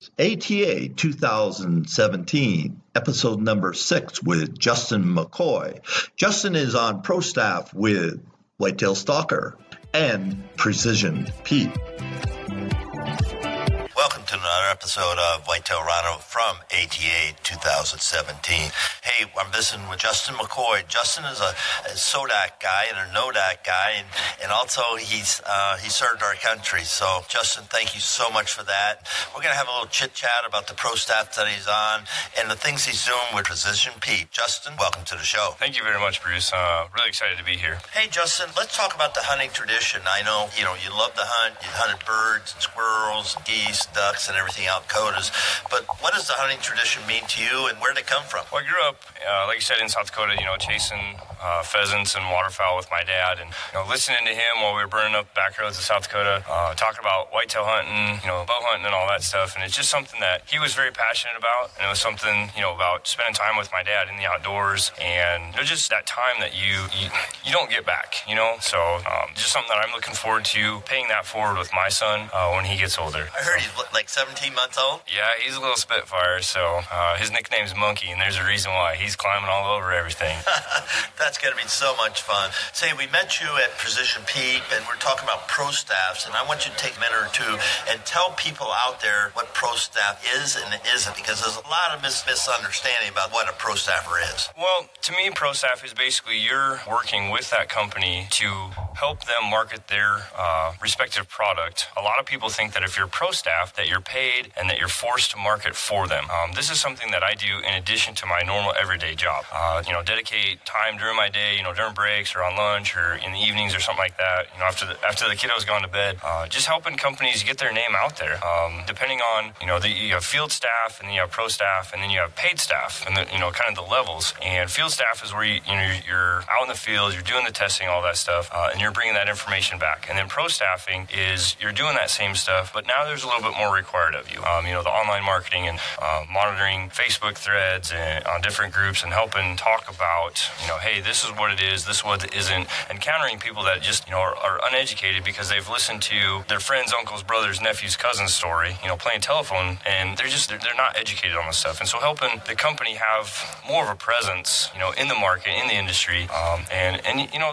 ATA 2017, episode number 6 with Justin McCoy. Justin is on pro staff with Whitetail Stalker and Precision Pete. Welcome to another episode of Whitetail Rhino from ATA 2017. Hey, I'm visiting with Justin McCoy. Justin is a SODAC guy and a NODAC guy, and also he served our country. So, Justin, thank you so much for that. We're going to have a little chit-chat about the pro staff that he's on and the things he's doing with Precision Pete. Justin, welcome to the show. Thank you very much, Bruce. Really excited to be here. Hey, Justin, let's talk about the hunting tradition. I know, you love to hunt. You hunted birds and squirrels, geese, ducks, and everything out in Dakotas. But what does the hunting tradition mean to you, and where did it come from? Well, I grew up, like you said, in South Dakota, chasing pheasants and waterfowl with my dad, and listening to him while we were burning up back roads of South Dakota, talking about whitetail hunting, bow hunting and all that stuff. And it's just something that he was very passionate about, and it was something, about spending time with my dad in the outdoors, and just that time that you don't get back, So just something that I'm looking forward to paying that forward with my son when he gets older. I heard he's like 17 months old? Yeah, he's a little spitfire, so his nickname's Monkey, and there's a reason why. He's climbing all over everything. That's going to be so much fun. Say, we met you at Precision Pete, and we're talking about pro staffs, and I want you to take a minute or two and tell people out there what pro staff is and isn't, because there's a lot of misunderstanding about what a pro staffer is. Well, to me, pro staff is basically you're working with that company to help them market their respective product. A lot of people think that if you're pro staff, that you're paid and that you're forced to market for them. This is something that I do in addition to my normal everyday job. Dedicate time during my day, during breaks or on lunch or in the evenings or something like that, after the kiddo's gone to bed, just helping companies get their name out there. Depending on, you have field staff, and then you have pro staff, and then you have paid staff, and kind of the levels. And field staff is where you're out in the field, you're doing the testing, all that stuff, and you're bringing that information back. And then pro staffing is you're doing that same stuff, but now there's a little bit more required of you. The online marketing and monitoring Facebook threads and on different groups and helping talk about, hey, this is what it is, this is what it isn't, and countering people that just, are uneducated because they've listened to their friends, uncles, brothers, nephews, cousins' story, playing telephone, and they're not educated on this stuff. And so helping the company have more of a presence, in the market, in the industry, and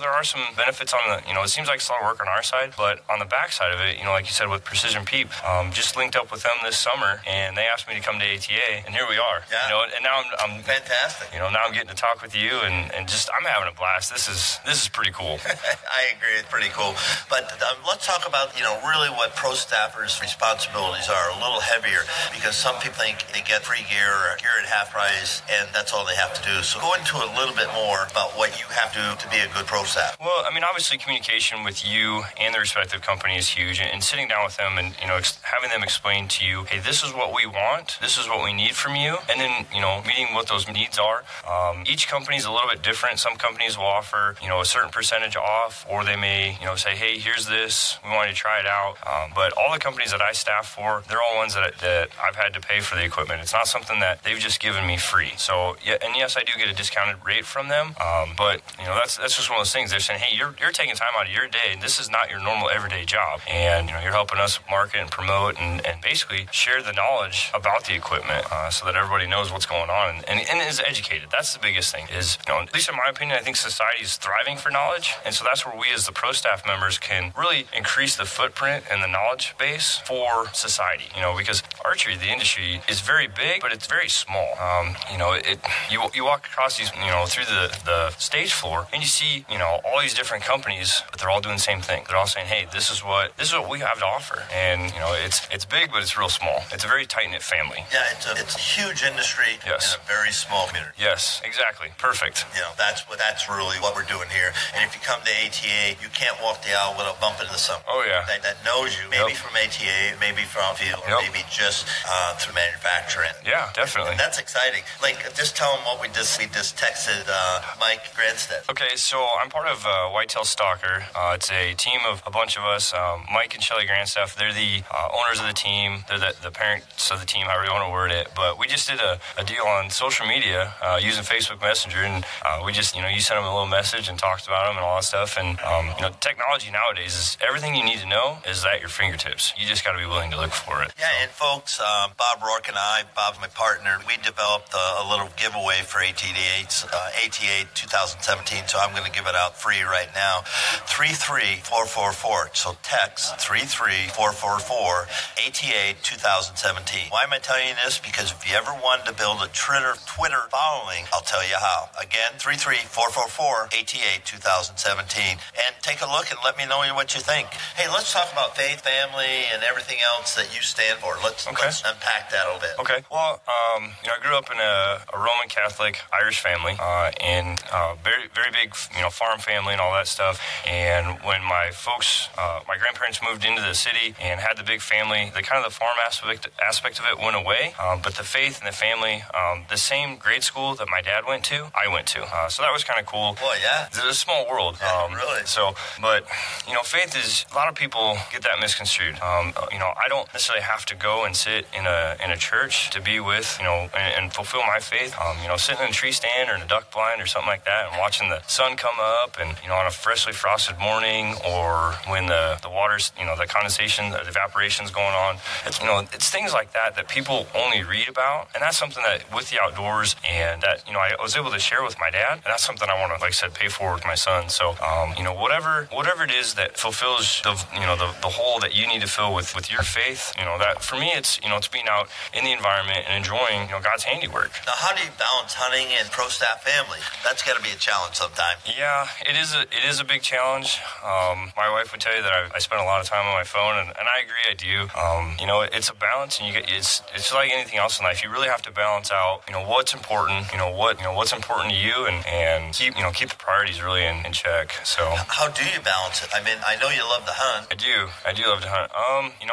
there are some benefits on the, it seems like it's a lot of work on our side, but on the back side of it, like you said with Precision Pete, just linked up with them this summer, and they asked me to come to ATA, and here we are. Yeah. And now I'm fantastic. Now I'm getting to talk with you, and just I'm having a blast. This is pretty cool. I agree, it's pretty cool. But let's talk about really what pro staffers' responsibilities are, a little heavier, because some people think they get free gear or gear at half price, and that's all they have to do. So go into a little bit more about what you have to do to be a good pro staff. Well, obviously communication with you and the respective company is huge, and sitting down with them and having them explain to you, hey, this is what we want, this is what we need from you, and then meeting what those needs are. Each company is a little bit different. Some companies will offer a certain percentage off, or they may say, hey, here's this, we want you to try it out. But all the companies that I staff for, they're all ones that I've had to pay for the equipment. It's not something that they've just given me free. So yeah, and yes, I do get a discounted rate from them. But that's just one of those things. They're saying, hey, you're taking time out of your day, and this is not your normal everyday job, and you're helping us market and promote and basically share the knowledge about the equipment so that everybody knows what's going on and is educated. That's the biggest thing. Is at least in my opinion, I think society is thriving for knowledge, and so that's where we as the pro staff members can really increase the footprint and the knowledge base for society. Because archery, the industry, is very big, but it's very small. You walk across these, through the stage floor, and you see, all these different companies, but they're all doing the same thing. They're all saying, hey, this is what we have to offer, and it's big, but it's real small. It's a very tight-knit family. Yeah, it's a huge industry. Yes. In a very small community. Yes, exactly. Perfect. That's really what we're doing here. And if you come to ATA, you can't walk the aisle without bumping into someone. Oh yeah. That knows you, maybe from ATA, maybe from field, or maybe just through manufacturing. Yeah, definitely. And that's exciting. Like, just tell them what we just texted Mike Granstead. Okay, so I'm part of Whitetail Stalker. Soccer. It's a team of a bunch of us. Mike and Shelly Grandstaff, they're the owners of the team. They're the parents of the team, however you want to word it. But we just did a deal on social media using Facebook Messenger, and we just, you send them a little message and talked about them and all that stuff. And, technology nowadays is everything you need to know is at your fingertips. You just got to be willing to look for it. Yeah, and folks, Bob Rourke and I, Bob's my partner, we developed a little giveaway for ATA 2017, so I'm going to give it out free right now. 33444. So text 33444 ATA 2017. Why am I telling you this? Because if you ever wanted to build a Twitter following, I'll tell you how. Again, 33444 ATA 2017. And take a look and let me know what you think. Hey, let's talk about faith, family, and everything else that you stand for. Let's unpack that a little bit. Okay. Well, I grew up in a Roman Catholic Irish family, and very, very big, farm family and all that stuff. And when my folks, my grandparents moved into the city and had the big family, the farm aspect of it went away. But the faith and the family, the same grade school that my dad went to, I went to. So that was kind of cool. Boy, yeah. It's a small world. Yeah, really. So, but, faith is, a lot of people get that misconstrued. I don't necessarily have to go and sit in a church to be with, and fulfill my faith. Sitting in a tree stand or in a duck blind or something like that and watching the sun come up and, on a freshly frosted morning, or when the water's, the condensation, the evaporation's going on. It's things like that people only read about. And that's something that with the outdoors and that, I was able to share with my dad. And that's something I want to, like I said, pay forward with my son. So, whatever it is that fulfills the hole that you need to fill with your faith, that for me, it's being out in the environment and enjoying, God's handiwork. Now, how do you balance hunting and pro staff family? That's got to be a challenge sometime. Yeah, it is a big challenge. My wife would tell you that I spend a lot of time on my phone, and I agree, I do. It's a balance, and it's like anything else in life. You really have to balance out, what's important, what's important to you, and keep the priorities really in check. So how do you balance it? I mean, I know you love to hunt. I do love to hunt.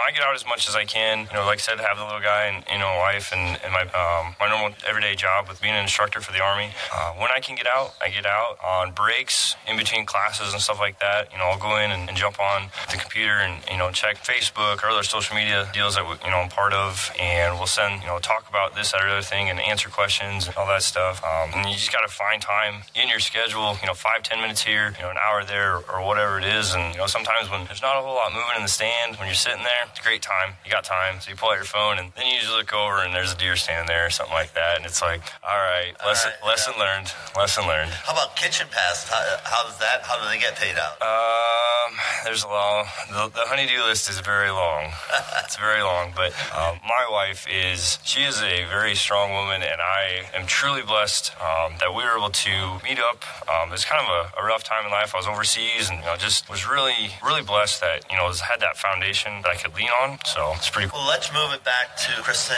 I get out as much as I can. Like I said, have the little guy and wife and my normal everyday job with being an instructor for the Army. When I can get out, I get out on breaks in between classes and stuff like that. I'll go in and jump on the computer and check Facebook or other social media deals that I'm part of, and we'll send talk about this, that, or other thing, and answer questions and all that stuff. And you just got to find time in your schedule. 5-10 minutes here, an hour there, or whatever it is. And sometimes when there's not a whole lot moving in the stand, when you're sitting there, it's a great time. You got time, so you pull out your phone, and then you usually look over and there's a deer standing there or something like that, and it's like, all right, lesson learned. How about kitchen pass? How do they get paid out? There's a long. The honey-do list is very long. It's very long, but my wife is a very strong woman, and I am truly blessed that we were able to meet up. It was kind of a rough time in life. I was overseas, and just was really, really blessed that had that foundation that I could lean on. So it's pretty cool. Well, let's move it back to Kristen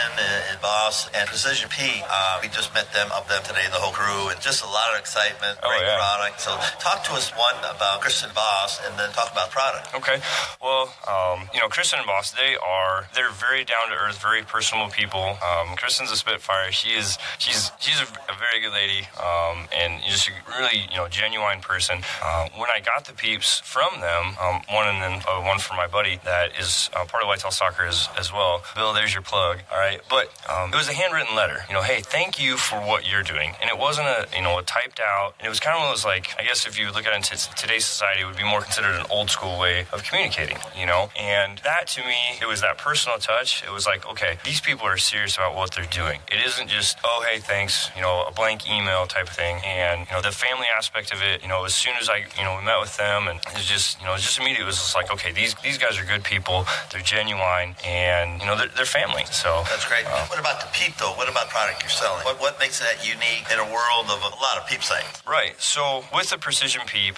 and Boss and Precision Peak. We just met them today, the whole crew, and just a lot of excitement, great product. So talk to us, one, about Kristen and Boss, and then talk about product. Okay. Well, Kristen and Boss, they're very down to earth, very personable people. Kristen's a Spitfire. She's a very good lady, and just a really genuine person. When I got the peeps from them, one and then one for my buddy that is part of Whitetail Soccer as well. Bill, there's your plug. All right, but it was a handwritten letter. Hey, thank you for what you're doing, and it wasn't a typed out. And it was kind of one of those, like, I guess if you look at it in today's society, it would be more considered an old school way of communicating. And that to me, it was that personal touch. It was like, okay, these people are serious about what they're doing. It isn't just, oh, hey, thanks, a blank email type of thing. And the family aspect of it, as soon as we met with them, and it's just immediately it was just like, okay, these guys are good people, they're genuine, and they're family. So that's great. What about the peep though? What about product you're selling? What makes that unique in a world of a lot of peep sites? Right. So with the Precision Peep,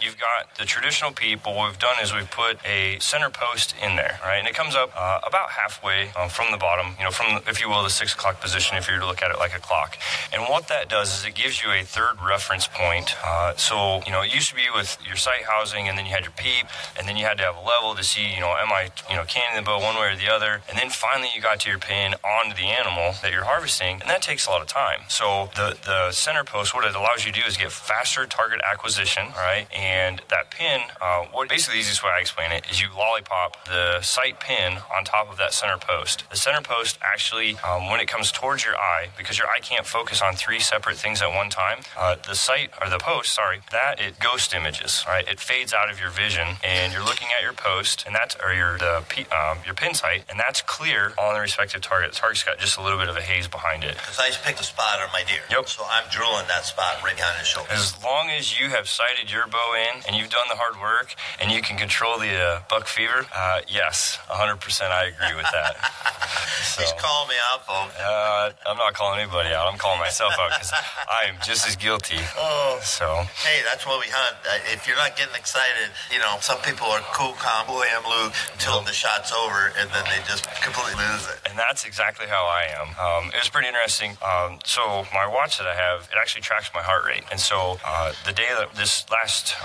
you've got the traditional peep, but what we've done is we've put a center post in there, right? And it comes up about halfway from the bottom, from, if you will, the 6 o'clock position, if you were to look at it like a clock. And what that does is it gives you a third reference point. So, it used to be with your sight housing, and then you had your peep, and then you had to have a level to see, am I, canning the bow one way or the other? And then finally you got to your pin onto the animal that you're harvesting, and that takes a lot of time. So the center post, what it allows you to do is get faster target acquisition, right? And that pin, basically the easiest way I explain it is you lollipop the sight pin on top of that center post. The center post actually, when it comes towards your eye, because your eye can't focus on 3 separate things at one time, it ghost images, right? It fades out of your vision, and you're looking at your post, and your pin sight, and that's clear on the respective target. The target's got just a little bit of a haze behind it. Because I picked a spot on my deer. Yep. So I'm drilling that spot right behind his shoulder. As long as you have sighted your bow in, and you've done the hard work, and you can control the buck fever, yes, 100% I agree with that. So, he's calling me out, folks. I'm not calling anybody out. I'm calling myself out because I am just as guilty. So. Hey, that's what we hunt. If you're not getting excited, some people are cool, calm, who I am, Luke, until the shot's over, and then they just completely lose it. And that's exactly how I am. It was pretty interesting. So my watch that I have, it actually tracks my heart rate. And so the day that this last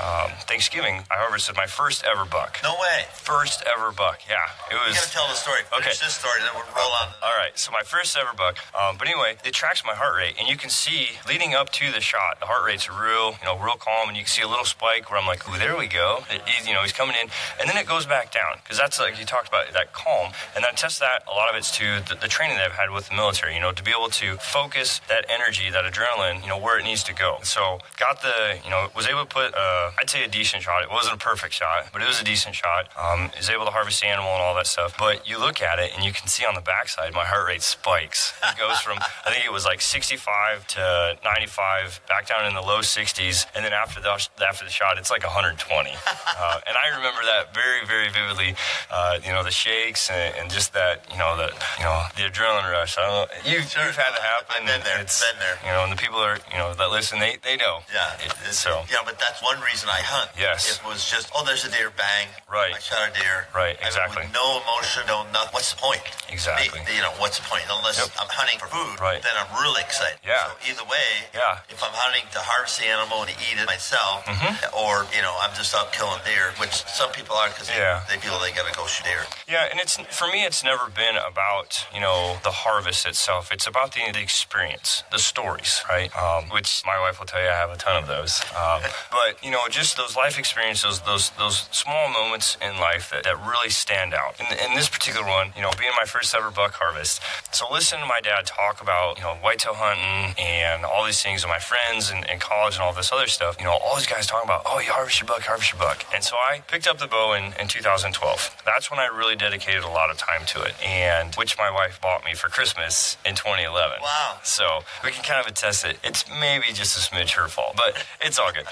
Thanksgiving, I harvested my first ever buck. No way. First ever buck, yeah. It was. You gotta tell the story. Finish this story, then we'll roll on. All right, so my first ever buck. But anyway, it tracks my heart rate, and you can see leading up to the shot, the heart rate's real calm, and you can see a little spike where I'm like, ooh, there we go. He's coming in, and then it goes back down because that's like you talked about that calm, and that tests that. A lot of it's to the training that I've had with the military. To be able to focus that energy, that adrenaline, where it needs to go. So got was able to put I'd say a decent shot. It wasn't a perfect shot, but it was a decent shot. Was able to harvest the animal and all that stuff. But you look at it and you can see on the backside, my heart rate spikes. It goes from I think it was like 65 to 95, back down in the low 60s, and then after the shot, it's like 120. And I remember that very, very vividly. The shakes and just that, the adrenaline rush. I don't know. You've had it happen. I've been there. And the people that listen, they know. Yeah. But that's one reason I hunt. Yes. It was just, there's a deer, bang. Right. I shot a deer. Right. Exactly. With no emotion, no nothing. What's the point? Exactly. What's the point? Unless I'm hunting for food, right. Then I'm really excited. Yeah. So either way, if I'm hunting to harvest the animal and eat it myself, or I'm just out killing deer, which some people are because they feel they got to go shoot deer. Yeah, and for me, it's never been about the harvest itself. It's about the experience, the stories, right? Which my wife will tell you I have a ton of those. But just those life experiences, those small moments in life that really stand out. In this particular one, being my first ever buck harvest. So listening to my dad talk about whitetail hunting and all these things, and my friends and college and all this other stuff. All these guys talking about, you harvest your buck. And so I picked up the bow in 2012. That's when I really dedicated a lot of time to it, and which my wife bought me for Christmas in 2011. Wow. So we can kind of attest it. It's maybe just a smidge her fault, but it's all good.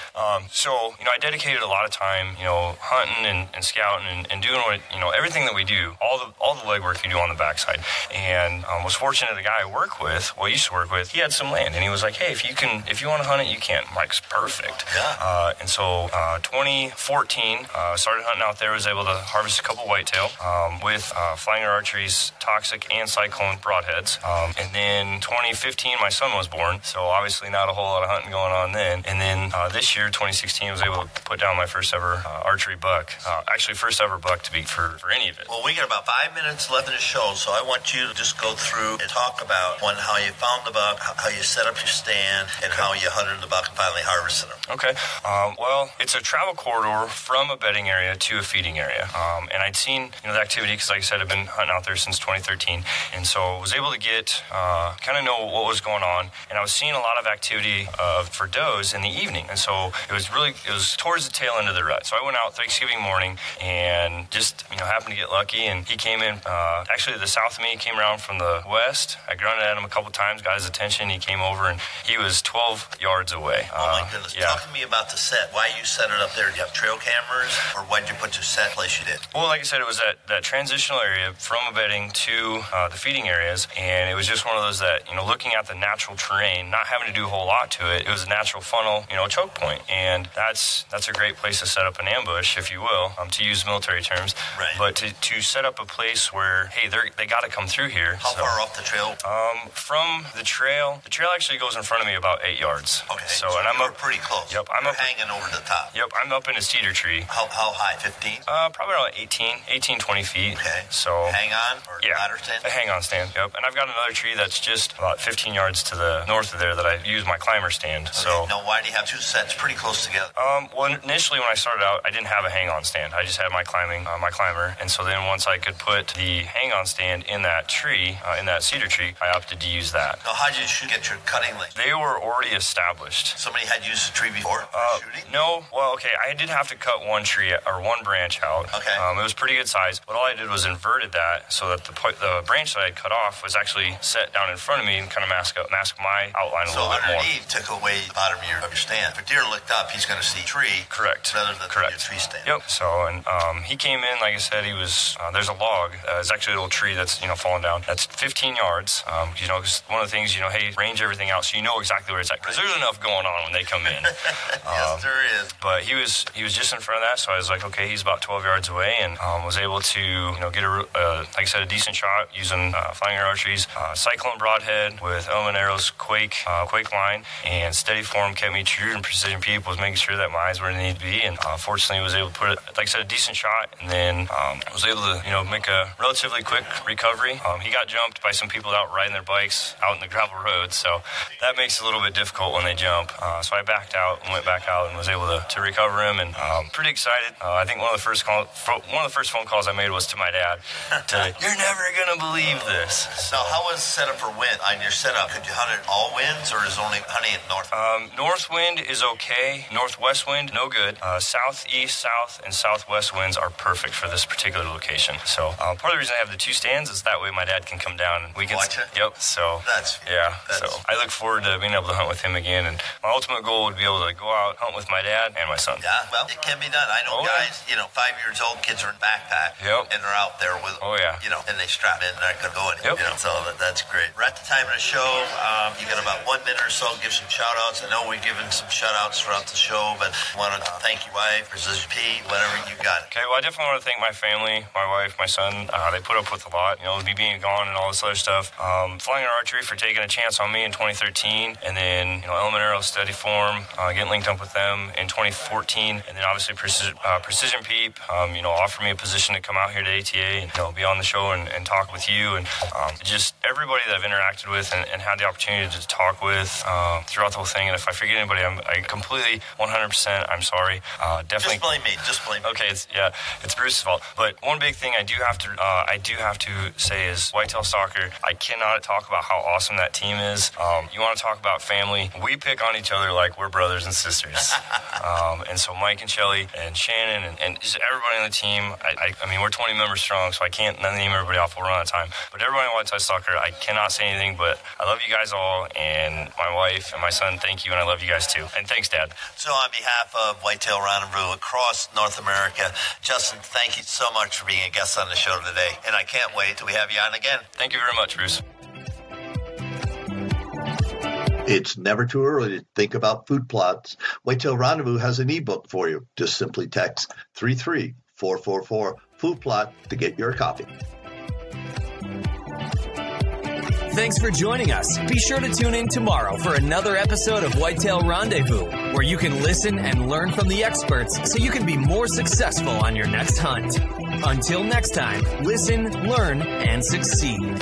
So I dedicated a lot of time, hunting and scouting and doing what, everything that we do, all the legwork you do on the backside. And was fortunate the guy I used to work with, he had some land, and he was like, hey, if you want to hunt it, you can. I'm like, perfect. Yeah. And so 2014, started hunting out there, was able to harvest a couple whitetail with Flanger Archery's Toxic and Cyclone broadheads. And then 2015, my son was born, so obviously not a whole lot of hunting going on then. And then this year, 2016, I was able to put down my first ever archery buck. Actually, first ever buck to beat for any of it. Well, we got about 5 minutes left in the show, so I want you to just go through and talk about how you found the buck, how you set up your stand, and how you hunted the buck and finally harvested him. Okay. Well, it's a travel corridor from a bedding area to a feeding area. And I'd seen the activity because, like I said, I've been hunting out there since 2013, and so I was able to get kind of know what was going on. And I was seeing a lot of activity for does in the evening, and so it was towards the tail end of the rut. So I went out Thanksgiving morning and just happened to get lucky, and he came in actually to the south of me. He came around from the west. I grunted at him a couple times, got his attention. He came over, and he was 12 yards away. Oh my goodness. Yeah. Talk to me about the set. Why you set it up there? Do you have trail cameras, or why did you put your set place you did? Well, like I said, it was that transitional area from a bedding to the feeding areas, and it was just one of those that, looking at the natural terrain, not having to do a whole lot to it, it was a natural funnel, choke point, and that's a great place to set up an ambush, if you will, to use military terms. Right. But to set up a place where, hey, they got to come through here. How far off the trail? From the trail actually goes in front of me about 8 yards. Okay. So and I'm up pretty close. Yep. I'm hanging over the top. Yep. I'm up in a cedar tree. How high? 15? Probably around 18, 20 feet. Okay. So hang on or ladder stand? A hang on stand. Yep. And I've got another tree that's just about 15 yards to the north of there that I use my climber stand. Okay. So now, why do you have two sets pretty close together? Well, initially when I started out, I didn't have a hang-on stand. I just had my climber. And so then once I could put the hang-on stand in that tree, in that cedar tree, I opted to use that. Now, how did you get your cutting length? They were already established. Somebody had used the tree before shooting? No. Well, okay, I did have to cut one tree or one branch out. Okay. It was pretty good size, but all I did was inverted that so that the branch that I had cut off was actually set down in front of me and kind of mask my outline a little bit more. So underneath took away the bottom of your stand. If a deer looked up, he's going to see tree. Correct. Rather than your tree stand. Yep. So, and he came in, like I said, he was, there's a log. It's actually a little tree that's, fallen down. That's 15 yards. Because one of the things, hey, range everything out so you know exactly where it's at. Because there's enough going on when they come in. Yes, there is. But he was just in front of that, so I was like, okay, he's about 12 yards away, and was able to, get like I said, a decent shot using flying archeries, Cyclone broadhead with Element Arrows Quake line, and steady form kept me true, and Precision Peep was making sure that my eyes where they need to be, and fortunately was able to put it, like I said, a decent shot, and then was able to, make a relatively quick recovery. He got jumped by some people out riding their bikes out in the gravel road, so that makes it a little bit difficult when they jump. So I backed out and went back out and was able to recover him, and pretty excited. I think one of the first phone calls I made was to my dad. You're never gonna believe this. So how was set up for wind on your setup? Could you hunt it all winds, or is only hunting it north? North wind is okay. Northwest wind, no good. Southeast, south, and southwest winds are perfect for this particular location. So part of the reason I have the two stands is that way my dad can come down and we can watch it. Yep. So so I look forward to being able to hunt with him again, and my ultimate goal would be able to go out, hunt with my dad and my son. Yeah, well, it can be done. I know guys, 5 years old, kids are in backpack, and they're out there with them. And they strap in, they're not going to go anywhere. So that's great. We're at the time of the show. You got about 1 minute or so. Give some shout outs. I know we've given some shout outs throughout the show, but I want to thank your wife, Precision Pete, whatever you got. Okay, well, I definitely want to thank my family, my wife, my son. They put up with a lot, me being gone and all this other stuff. Flying Archery for taking a chance on me in 2013, and then, Element Arrow Steady Form, getting linked up with them in 2014, and then obviously Precision Peep, offered me a position to come out here to ATA and, be on the show and talk with you, and just everybody that I've interacted with and had the opportunity to talk with throughout the whole thing. And if I forget anybody, I completely 100%, I'm sorry. Definitely. Just blame me. Okay, it's Bruce's fault. But one big thing I do have to say is Whitetail Stalker, I cannot talk about how awesome that team is. You want to talk about family? We pick on each other like we're brothers and sisters. And so Mike and Shelly and Shannon and just everybody on the team, I mean, we're 20 members strong, so I can't name everybody off. We'll run out of time. But everybody in Whitetail Stalker, I cannot say anything, but I love you guys all, and my wife and my son, thank you, and I love you guys too. And thanks, Dad. So on behalf of Whitetail Rendezvous across North America, Justin, thank you so much for being a guest on the show today, and I can't wait till we have you on again. Thank you very much, Bruce. It's never too early to think about food plots. Whitetail Rendezvous has an ebook for you. Just simply text 33444 food plot to get your copy. Thanks for joining us. Be sure to tune in tomorrow for another episode of Whitetail Rendezvous, where you can listen and learn from the experts so you can be more successful on your next hunt. Until next time, listen, learn, and succeed.